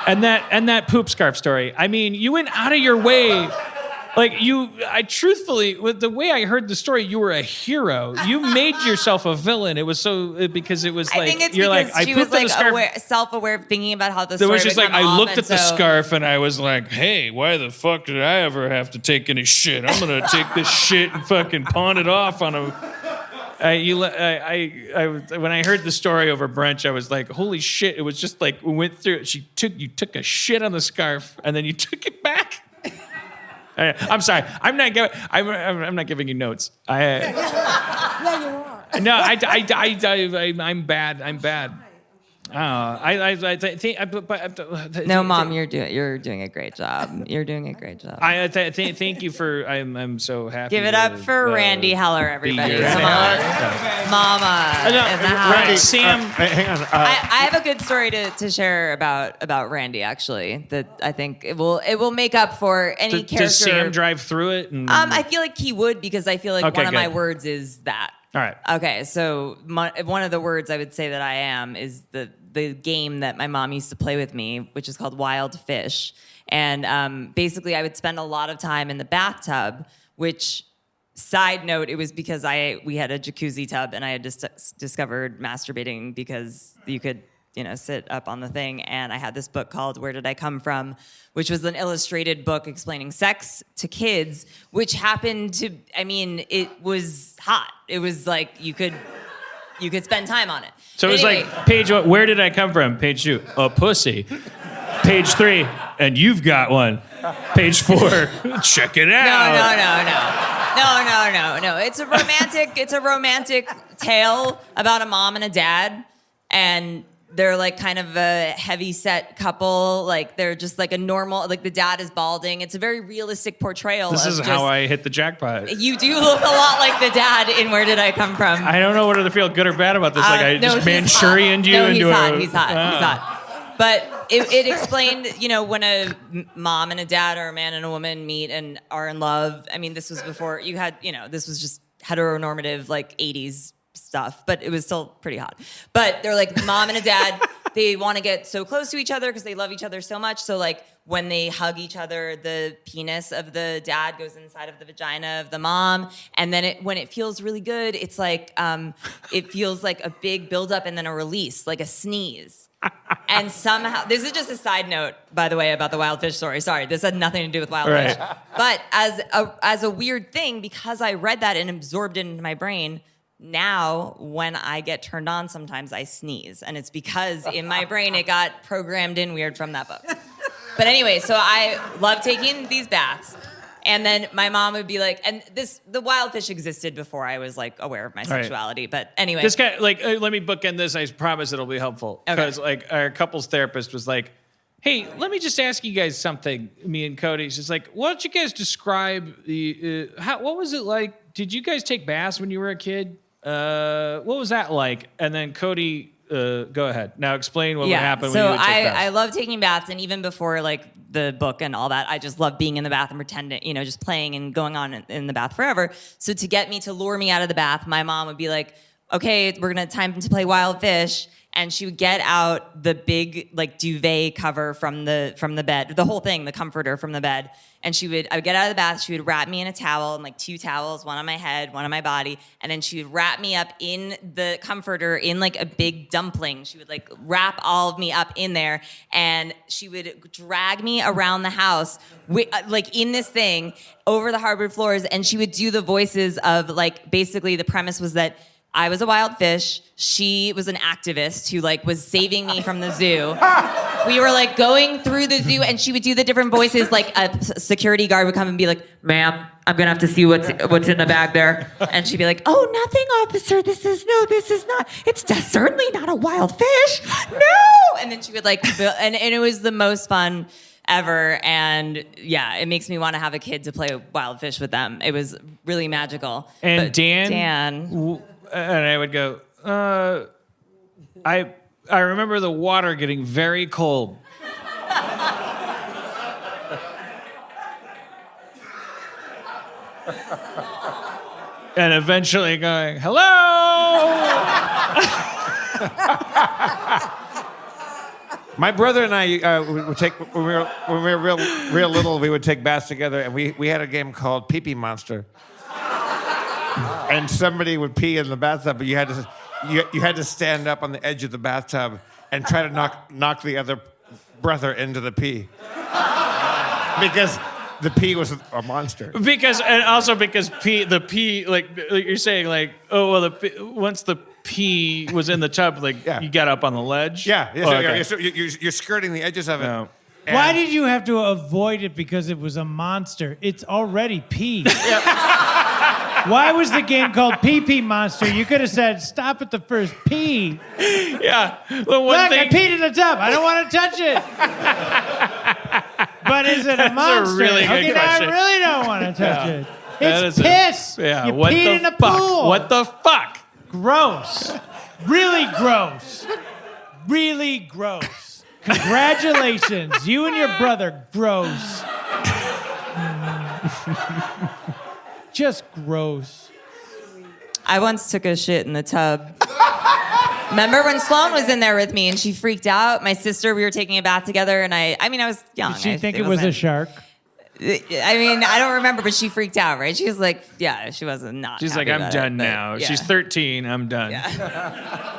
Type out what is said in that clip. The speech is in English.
And that poop scarf story. I mean, you went out of your way. Like I truthfully, with the way I heard the story, you were a hero. You made yourself a villain. It was so because it was like I think it's you're because like she I was pooped on the scarf. self-aware of thinking about how the It story was just would like come I off, looked and at the so- scarf and I was like, "Hey, why the fuck did I ever have to take any shit? I'm gonna take this shit and fucking pawn it off on a." When I heard the story over brunch, I was like, "Holy shit!" It was just like we went through. You took a shit on the scarf and then you took it back. I'm sorry. I'm not giving you notes. Yeah, you are. No, I'm bad. I'm bad. I think. No, Mom, you're doing a great job. You're doing a great job. Thank you for. I'm so happy. Give it up for Randy Heller, everybody. here. Come on, Mama in the house. Right, Sam. Hang on. I have a good story to share about Randy. Actually, that I think it will make up for any character. Does Sam drive through it? I feel like he would because I feel like Okay, one of my good. words is that. All right. Okay, so one of the words I would say that I am is the game that my mom used to play with me, which is called Wild Fish. And basically, I would spend a lot of time in the bathtub, which, side note, it was because we had a jacuzzi tub, and I had just discovered masturbating because you could, sit up on the thing. And I had this book called Where Did I Come From?, which was an illustrated book explaining sex to kids, which happened to, it was hot. It was like you could spend time on it. So it was Anyway, like page one. Where did I come from? Page 2, a pussy. Page 3, and you've got one. Page 4, check it out. No. It's a romantic tale about a mom and a dad, and they're like kind of a heavy set couple. Like they're just like a normal, like the dad is balding. It's a very realistic portrayal. This is how I hit the jackpot. You do look a lot like the dad in Where Did I Come From? I don't know whether to feel good or bad about this. Like I just Manchurianed you into He's hot. But it explained, when a mom and a dad or a man and a woman meet and are in love. I mean, this was before you had, this was just heteronormative, like 80s stuff, but it was still pretty hot. But they're like mom and a dad, they want to get so close to each other because they love each other so much. So like when they hug each other, the penis of the dad goes inside of the vagina of the mom. And then when it feels really good, it's like, it feels like a big buildup and then a release, like a sneeze. And somehow, this is just a side note, by the way, about the wild fish story. Sorry, this had nothing to do with wild fish. But as a weird thing, because I read that and absorbed it into my brain, now when I get turned on, sometimes I sneeze. And it's because in my brain, it got programmed in weird from that book. But anyway, so I love taking these baths. And then my mom would be like, and the wild fish existed before I was like aware of my sexuality. But anyway. This guy, like, let me bookend this. I promise it'll be helpful. Because like our couples therapist was like, hey, let me just ask you guys something, me and Cody. She's like, why don't you guys describe what was it like? Did you guys take baths when you were a kid? What was that like? And then Cody, go ahead. Now explain what would happen when you would take baths. I love taking baths, and even before like the book and all that, I just love being in the bath and pretending, just playing and going on in the bath forever. So to lure me out of the bath, my mom would be like, okay, we're gonna time to play Wild Fish. And she would get out the big like duvet cover from the bed, the whole thing, the comforter from the bed. And I would get out of the bath, she would wrap me in a towel, and like 2 towels, one on my head, one on my body. And then she would wrap me up in the comforter in like a big dumpling. She would like wrap all of me up in there, and she would drag me around the house like in this thing over the hardwood floors. And she would do the voices of like, basically the premise was that I was a wild fish. She was an activist who like was saving me from the zoo. We were like going through the zoo, and she would do the different voices. Like a security guard would come and be like, "Ma'am, I'm gonna have to see what's in the bag there." And she'd be like, "Oh, nothing, officer. This is not. It's certainly not a wild fish. No." And then she would like, and it was the most fun ever. And yeah, it makes me want to have a kid to play wild fish with them. It was really magical. And but Dan. And I would go, I remember the water getting very cold. And eventually going, hello! My brother and I would take when we were real little. We would take baths together, and we had a game called Pee Pee Monster. And somebody would pee in the bathtub, but you had to stand up on the edge of the bathtub and try to knock the other brother into the pee because the pee was a monster. Because the pee like you're saying like once the pee was in the tub you got up on the ledge. Yeah, Okay. so you're skirting the edges of it. No. And- Why did you have to avoid it because it was a monster? It's already pee. Why was the game called Pee Pee Monster? You could have said, stop at the first pee. Yeah. Well, Look, one I thing. peed in the tub. I don't want to touch it. But is it a monster? really good Okay, now I question. really don't want to touch it. That It's is piss. Yeah. You What peed the in a fuck? pool. What the fuck? Gross. Really gross. Really gross. Congratulations. You and your brother, gross. Just gross. I once took a shit in the tub. Remember when Sloan was in there with me and she freaked out? My sister, we were taking a bath together, and I was young. Did she think it was a wasn't- shark? I mean, I don't remember, but she freaked out, right? She was like, yeah, she wasn't not. She's happy like, I'm about done it, but now. yeah. She's 13. I'm done. Yeah.